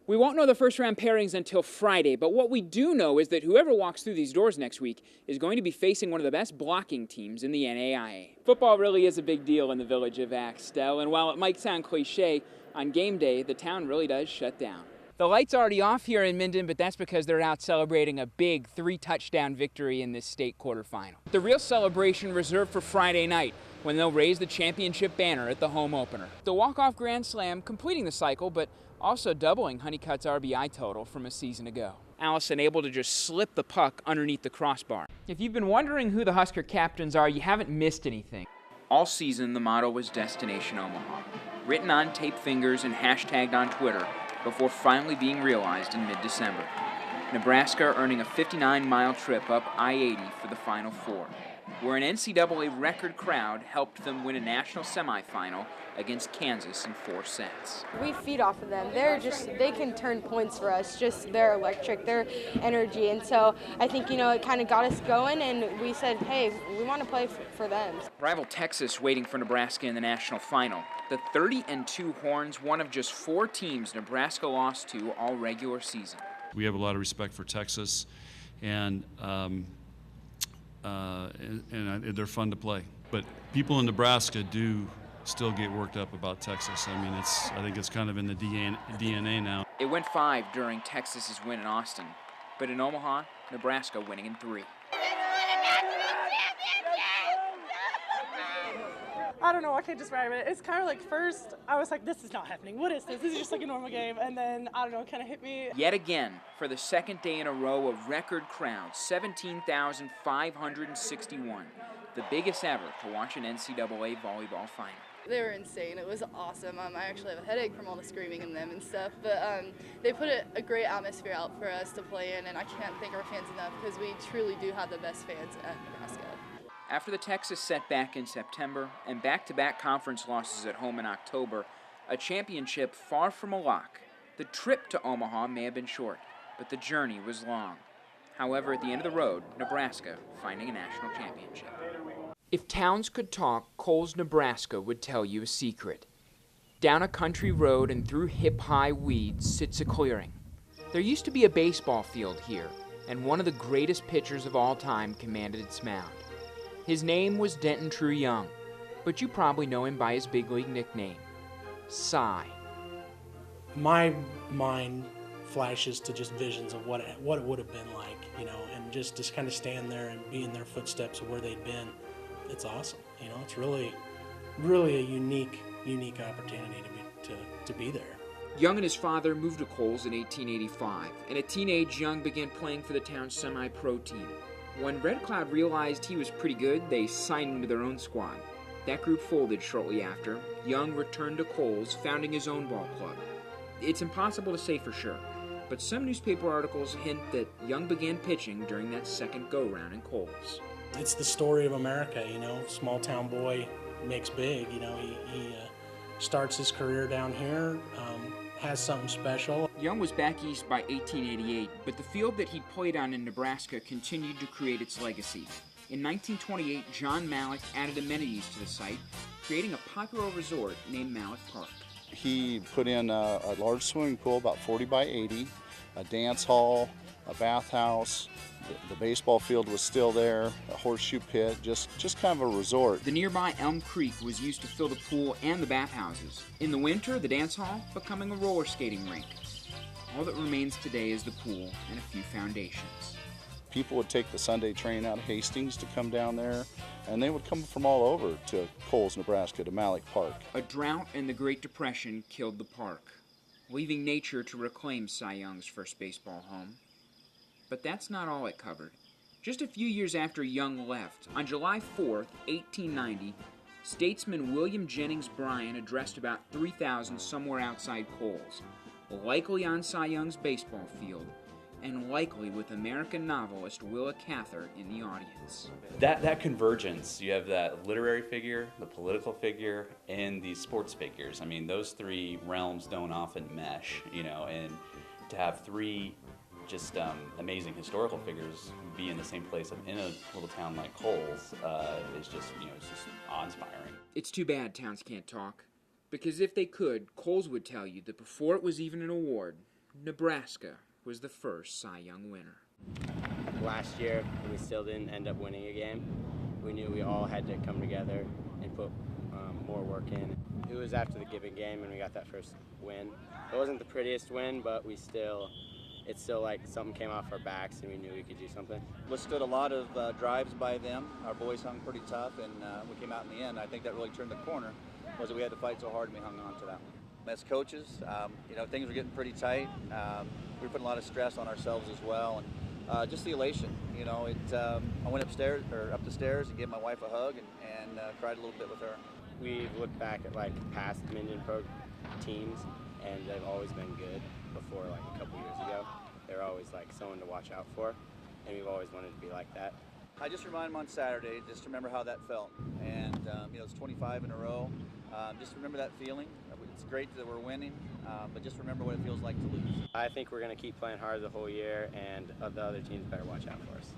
We won't know the first-round pairings until Friday, but what we do know is that whoever walks through these doors next week is going to be facing one of the best blocking teams in the NAIA. Football really is a big deal in the village of Axtell, and while it might sound cliche, on game day, the town really does shut down. The light's already off here in Minden, but that's because they're out celebrating a big 3-touchdown victory in this state quarterfinal. The real celebration reserved for Friday night, when they'll raise the championship banner at the home opener. The walk-off grand slam completing the cycle, but also doubling Honeycutt's RBI total from a season ago. Allison able to just slip the puck underneath the crossbar. If you've been wondering who the Husker captains are, you haven't missed anything. All season, the motto was Destination Omaha, written on tape fingers and hashtagged on Twitter before finally being realized in mid-December. Nebraska earning a 59-mile trip up I-80 for the Final Four, where an NCAA record crowd helped them win a national semifinal against Kansas in 4 sets. We feed off of them. They can turn points for us, just their electric, their energy. And so I think, it kind of got us going, and we said, hey, we want to play for them. Rival Texas waiting for Nebraska in the national final. The 30-2 Horns, one of just 4 teams Nebraska lost to all regular season. We have a lot of respect for Texas, and they're fun to play. But people in Nebraska do still get worked up about Texas. I mean, I think it's kind of in the DNA now. It went 5 during Texas's win in Austin, but in Omaha, Nebraska winning in 3. I don't know, I can't describe it. It's kind of like first, I was like, this is not happening. What is this? This is just like a normal game. And then, I don't know, it kind of hit me. Yet again, for the second day in a row, a record crowd, 17,561. The biggest ever to watch an NCAA volleyball final. They were insane. It was awesome. I actually have a headache from all the screaming in them and stuff, but they put a great atmosphere out for us to play in, and I can't thank our fans enough because we truly do have the best fans at Nebraska. After the Texas setback in September and back-to-back conference losses at home in October, a championship far from a lock. The trip to Omaha may have been short, but the journey was long. However, at the end of the road, Nebraska finding a national championship. If towns could talk, Coles, Nebraska would tell you a secret. Down a country road and through hip-high weeds sits a clearing. There used to be a baseball field here, and one of the greatest pitchers of all time commanded its mound. His name was Denton True Young, but you probably know him by his big league nickname, Cy. My mind flashes to just visions of what it would have been like, and just kind of stand there and be in their footsteps of where they'd been. It's awesome, it's really a unique opportunity to be there. Young and his father moved to Coles in 1885, and at teenage, Young began playing for the town's semi-pro team. When Red Cloud realized he was pretty good, they signed him to their own squad. That group folded shortly after. Young returned to Coles, founding his own ball club. It's impossible to say for sure, but some newspaper articles hint that Young began pitching during that second go-round in Coles. It's the story of America, small town boy makes big, he starts his career down here, has something special. Young was back east by 1888, but the field that he played on in Nebraska continued to create its legacy. In 1928, John Malik added amenities to the site, creating a popular resort named Malik Park. He put in a large swimming pool, about 40 by 80, a dance hall, a bathhouse. The baseball field was still there, a horseshoe pit, just kind of a resort. The nearby Elm Creek was used to fill the pool and the bathhouses. In the winter, the dance hall becoming a roller skating rink. All that remains today is the pool and a few foundations. People would take the Sunday train out of Hastings to come down there, and they would come from all over to Coles, Nebraska, to Malik Park. A drought and the Great Depression killed the park, leaving nature to reclaim Cy Young's first baseball home. But that's not all it covered. Just a few years after Young left, on July 4th, 1890, statesman William Jennings Bryan addressed about 3,000 somewhere outside Coles, likely on Cy Young's baseball field, and likely with American novelist Willa Cather in the audience. That convergence, you have that literary figure, the political figure, and the sports figures. I mean, those 3 realms don't often mesh, and to have 3 just amazing historical figures be in the same place in a little town like Coles is just, it's just awe-inspiring. It's too bad towns can't talk, because if they could, Coles would tell you that before it was even an award, Nebraska was the first Cy Young winner. Last year, we still didn't end up winning a game. We knew we all had to come together and put more work in. It was after the Gibbon game, and we got that first win. It wasn't the prettiest win, but it's still like something came off our backs, and we knew we could do something. Withstood a lot of drives by them. Our boys hung pretty tough, and we came out in the end. I think that really turned the corner, was that we had to fight so hard, and we hung on to that one. As coaches, things were getting pretty tight. We were putting a lot of stress on ourselves as well, and just the elation. I went up the stairs and gave my wife a hug and cried a little bit with her. We've looked back at like past Minden Pro teams, and they've always been good. Before, like a couple years ago, they're always like someone to watch out for, and we've always wanted to be like that. I just remind them on Saturday, just to remember how that felt, and it's 25 in a row. Just remember that feeling. It's great that we're winning, but just remember what it feels like to lose. I think we're going to keep playing hard the whole year, and the other teams better watch out for us.